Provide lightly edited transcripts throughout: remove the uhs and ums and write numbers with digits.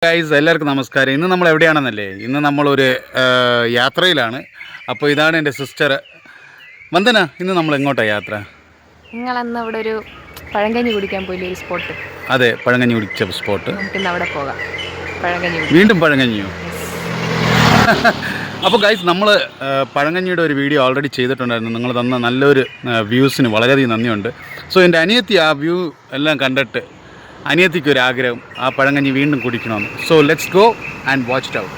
Guys എല്ലാവർക്കും നമസ്കാരം. ഇന്ന് നമ്മൾ എവിടെയാണെന്നല്ലേ? ഇന്ന് നമ്മളൊരു യാത്രയിലാണ്. അപ്പോൾ ഇതാണ് എൻ്റെ സിസ്റ്റർ വന്ദന. ഇന്ന് നമ്മൾ എങ്ങോട്ടാണ് യാത്ര? നിങ്ങളന്ന് അവിടെ ഒരു പഴങ്കഞ്ഞി കുടിക്കാൻ പോയില്ലേ, ഒരു സ്പോട്ട്? അതെ, പഴങ്കഞ്ഞി കുടിച്ച സ്പോട്ട്. നമുക്കിന്ന് അവിടെ പോകാം. പഴങ്കഞ്ഞി വീണ്ടും പഴങ്കഞ്ഞിയോ? അപ്പോൾ ഗൈസ്, നമ്മൾ പഴങ്കഞ്ഞിയുടെ ഒരു വീഡിയോ ഓൾറെഡി ചെയ്തിട്ടുണ്ടായിരുന്നു. നിങ്ങൾ തന്ന നല്ലൊരു വ്യൂസിന് വളരെയധികം നന്ദിയുണ്ട്. സോ എൻ്റെ അനിയത്തി ആ വ്യൂ എല്ലാം കണ്ടിട്ട് അനിയത്തിക്കൊരാഗ്രഹം ആ പഴങ്കഞ്ഞി വീണ്ടും കുടിക്കണമെന്ന്. So let's go and watch it out.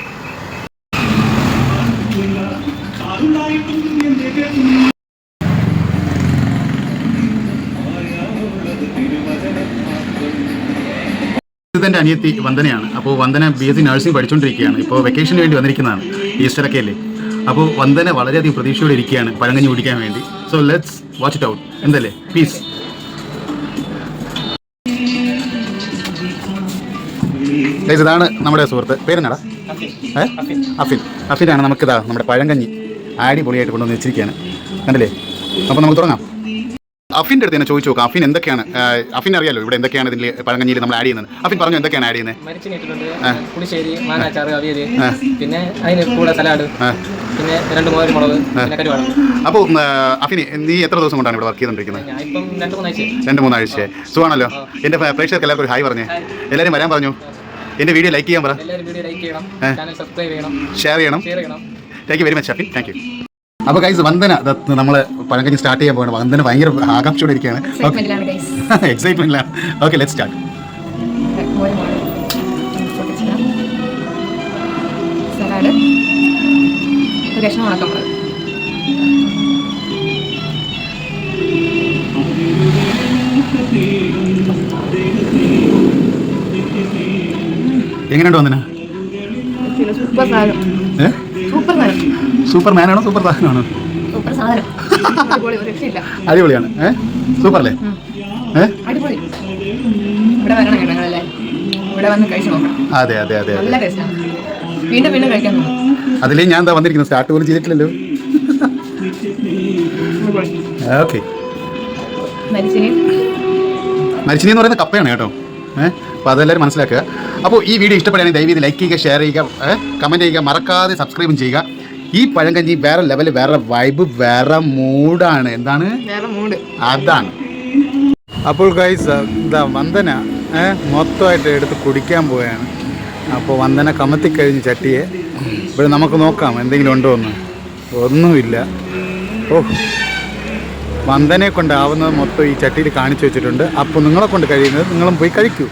ഇതെൻ്റെ അനിയത്തി വന്ദനയാണ്. അപ്പോൾ വന്ദന BSc നഴ്സിംഗ് പഠിച്ചുകൊണ്ടിരിക്കുകയാണ്. ഇപ്പോൾ വെക്കേഷന് വേണ്ടി വന്നിരിക്കുന്നതാണ്, ഈസ്റ്ററൊക്കെ അല്ലേ. അപ്പോൾ വന്ദന വളരെയധികം പ്രതീക്ഷയോടെ ഇരിക്കുകയാണ് പഴങ്കഞ്ഞി കുടിക്കാൻ വേണ്ടി. So let's watch it out. എന്തല്ലേ, പീസ്. ഇതാണ് നമ്മുടെ സുഹൃത്ത്. പേരെന്നാടാ? അഫിൻ. അഫിനാണ് നമുക്കിതാ നമ്മുടെ പഴങ്കഞ്ഞി അടിപൊളിയായിട്ട് കൊണ്ടുവന്ന് വെച്ചിരിക്കുകയാണ്, കണ്ടില്ലേ? അപ്പോൾ നമുക്ക് തുടങ്ങാം. അഫിൻ്റെ അടുത്ത് തന്നെ ചോദിച്ചു നോക്കാം, അഫിൻ എന്തൊക്കെയാണ്, അഫിൻ അറിയാലോ ഇവിടെ എന്തൊക്കെയാണ് ഇതിൽ പഴങ്കഞ്ഞിയിൽ നമ്മൾ ആഡ് ചെയ്യുന്നത്. അഫിൻ പറഞ്ഞു എന്തൊക്കെയാണ് ആഡ് ചെയ്യുന്നത്? പുളിശ്ശേരി, മാങ്ങാച്ചാറ്, അവിയൽ, പിന്നെ അതിന് കൂടെ സലാഡ്, പിന്നെ 2 മുളക്, പിന്നെ കരുവാട്. അപ്പോൾ അഫിന് നീ എത്ര ദിവസം കൊണ്ടാണ് ഇവിടെ വർക്ക് ചെയ്തുകൊണ്ടിരിക്കുന്നത്? 2-3 ആഴ്ച. സുഖമാണല്ലോ? എൻ്റെ പ്രേക്ഷകർക്ക് എല്ലാവർക്കും ഒരു ഹായ് പറഞ്ഞേ. എല്ലാവരും വരാൻ പറഞ്ഞു. എൻ്റെ വീഡിയോ ലൈക്ക് ചെയ്യാൻ പറ, ഷെയർ ചെയ്യണം. Thank you very much Afin, thank you. അപ്പോൾ ഗൈസ്, വന്ദന നമ്മൾ പഴങ്കഞ്ഞി സ്റ്റാർട്ട് ചെയ്യാൻ പോകണം. വന്ദന ഭയങ്കര ആകാംക്ഷയോടെ ഇരിക്കുകയാണ്, എക്സൈറ്റ്മെന്റിലാണ്. Okay, let's start. സലാഡ്, ഒരു കഷ്ണം ഉണക്കമുളക്. എങ്ങനെയുണ്ട് വന്ദന? സൂപ്പർ സാധനം. സൂപ്പർ സാധനം. സൂപ്പർ മാനാണോ സൂപ്പർ സാധനമാണോ? സൂപ്പർ സാധനം. അടിപൊളിയാണ്. സൂപ്പർ അല്ലേ? അടിപൊളി. ഇവിടെ വരണം കേട്ടോ, നിങ്ങളല്ലേ ഇവിടെ വന്ന് കഴിച്ചു നോക്കണം. അതെ അതെ അതെ, നല്ല ടേസ്റ്റാണ്. വീണ്ടും വീണ്ടും കഴിക്കാൻ തോന്നും. അതിലേ ഞാൻ എന്താ വന്നിരിക്കുന്നത്, സ്റ്റാർട്ട് പോലും ചെയ്തിട്ടില്ലല്ലോ. ഓക്കെ. മരിച്ചിനി എന്ന് പറയുന്ന കപ്പയാണ് കേട്ടോ. അപ്പോൾ അതെല്ലാവരും മനസ്സിലാക്കുക. അപ്പോൾ ഈ വീഡിയോ ഇഷ്ടപ്പെടുകയാണെങ്കിൽ ദയവ് ചെയ്ത് ലൈക്ക് ചെയ്യുക, ഷെയർ ചെയ്യുക, കമൻറ്റ് ചെയ്യുക, മറക്കാതെ സബ്സ്ക്രൈബും ചെയ്യുക. ഈ പഴങ്കഞ്ഞി വേറെ ലെവൽ, വേറെ വൈബ്, വേറെ മൂഡാണ്. എന്താണ്? അതാണ്. അപ്പോൾ ഗൈസ്, എന്താ വന്ദന മൊത്തമായിട്ട് എടുത്ത് കുടിക്കാൻ പോവുകയാണ്. അപ്പോൾ വന്ദന കമത്തിക്കഴിഞ്ഞ് ചട്ടിയെ. ഇവിടെ നമുക്ക് നോക്കാം എന്തെങ്കിലും ഉണ്ടോ എന്ന്. ഒന്നുമില്ല. ഓ, വന്ദനയെ കൊണ്ടാവുന്നത് മൊത്തം ഈ ചട്ടിയിൽ കാണിച്ചു വെച്ചിട്ടുണ്ട്. അപ്പോൾ നിങ്ങളെ കൊണ്ട് കഴിയുന്നത് നിങ്ങളും പോയി കഴിക്കൂ.